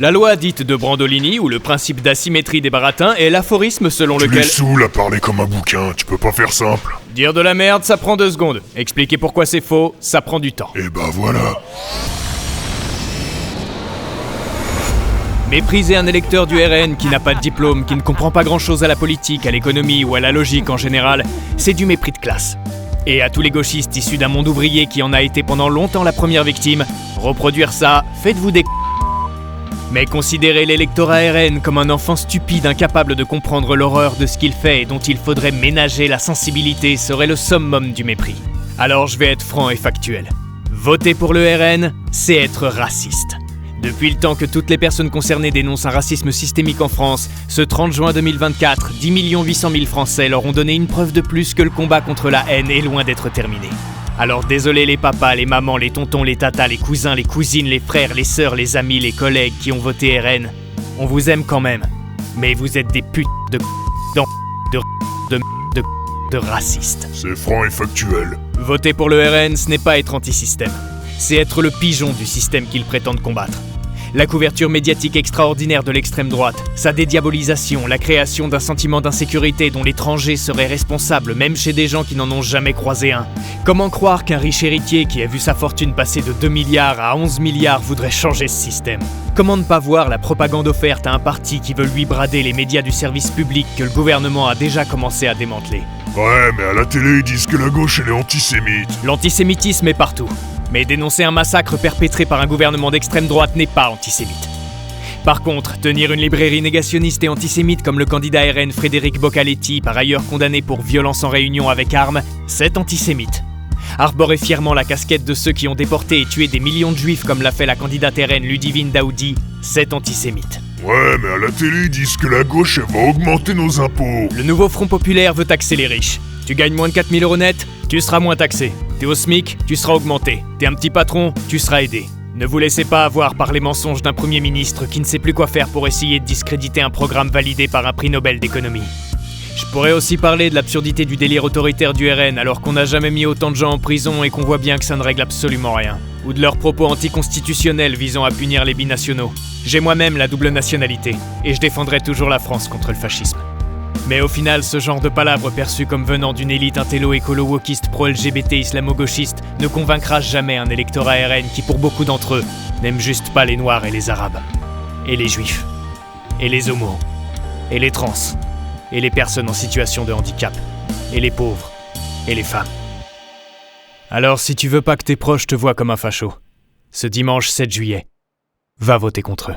La loi dite de Brandolini, ou le principe d'asymétrie des baratins, est l'aphorisme selon Tu lequel... les saoules à parler comme un bouquin, tu peux pas faire simple. Dire de la merde, ça prend 2 secondes. Expliquer pourquoi c'est faux, ça prend du temps. Et bah voilà. Mépriser un électeur du RN qui n'a pas de diplôme, qui ne comprend pas grand-chose à la politique, à l'économie ou à la logique en général, c'est du mépris de classe. Et à tous les gauchistes issus d'un monde ouvrier qui en a été pendant longtemps la première victime, reproduire ça, faites-vous des... Mais considérer l'électorat RN comme un enfant stupide incapable de comprendre l'horreur de ce qu'il fait et dont il faudrait ménager la sensibilité serait le summum du mépris. Alors je vais être franc et factuel. Voter pour le RN, c'est être raciste. Depuis le temps que toutes les personnes concernées dénoncent un racisme systémique en France, ce 30 juin 2024, 10 800 000 Français leur ont donné une preuve de plus que le combat contre la haine est loin d'être terminé. Alors désolé les papas, les mamans, les tontons, les tatas, les cousins, les cousines, les frères, les sœurs, les amis, les collègues qui ont voté RN. On vous aime quand même. Mais vous êtes des putes de racistes. C'est franc et factuel. Voter pour le RN, ce n'est pas être anti-système. C'est être le pigeon du système qu'ils prétendent combattre. La couverture médiatique extraordinaire de l'extrême droite, sa dédiabolisation, la création d'un sentiment d'insécurité dont l'étranger serait responsable même chez des gens qui n'en ont jamais croisé un. Comment croire qu'un riche héritier qui a vu sa fortune passer de 2 milliards à 11 milliards voudrait changer ce système ? Comment ne pas voir la propagande offerte à un parti qui veut lui brader les médias du service public que le gouvernement a déjà commencé à démanteler ? Ouais, mais à la télé, ils disent que la gauche, elle est antisémite. L'antisémitisme est partout. Mais dénoncer un massacre perpétré par un gouvernement d'extrême droite n'est pas antisémite. Par contre, tenir une librairie négationniste et antisémite comme le candidat RN Frédéric Boccaletti, par ailleurs condamné pour violence en réunion avec armes, c'est antisémite. Arborer fièrement la casquette de ceux qui ont déporté et tué des millions de juifs comme l'a fait la candidate RN Ludivine Daoudi, c'est antisémite. Ouais, mais à la télé, ils disent que la gauche, elle va augmenter nos impôts. Le nouveau Front populaire veut taxer les riches. Tu gagnes moins de 4 000 € net, tu seras moins taxé. T'es au SMIC, tu seras augmenté. T'es un petit patron, tu seras aidé. Ne vous laissez pas avoir par les mensonges d'un Premier ministre qui ne sait plus quoi faire pour essayer de discréditer un programme validé par un prix Nobel d'économie. Je pourrais aussi parler de l'absurdité du délire autoritaire du RN alors qu'on n'a jamais mis autant de gens en prison et qu'on voit bien que ça ne règle absolument rien. Ou de leurs propos anticonstitutionnels visant à punir les binationaux. J'ai moi-même la double nationalité, et je défendrai toujours la France contre le fascisme. Mais au final, ce genre de palabres perçues comme venant d'une élite intello-écolo-wokiste pro-LGBT islamo-gauchiste ne convaincra jamais un électorat RN qui, pour beaucoup d'entre eux, n'aime juste pas les Noirs et les Arabes. Et les Juifs. Et les homos. Et les trans. Et les personnes en situation de handicap. Et les pauvres. Et les femmes. Alors si tu veux pas que tes proches te voient comme un facho, ce dimanche 7 juillet, va voter contre eux.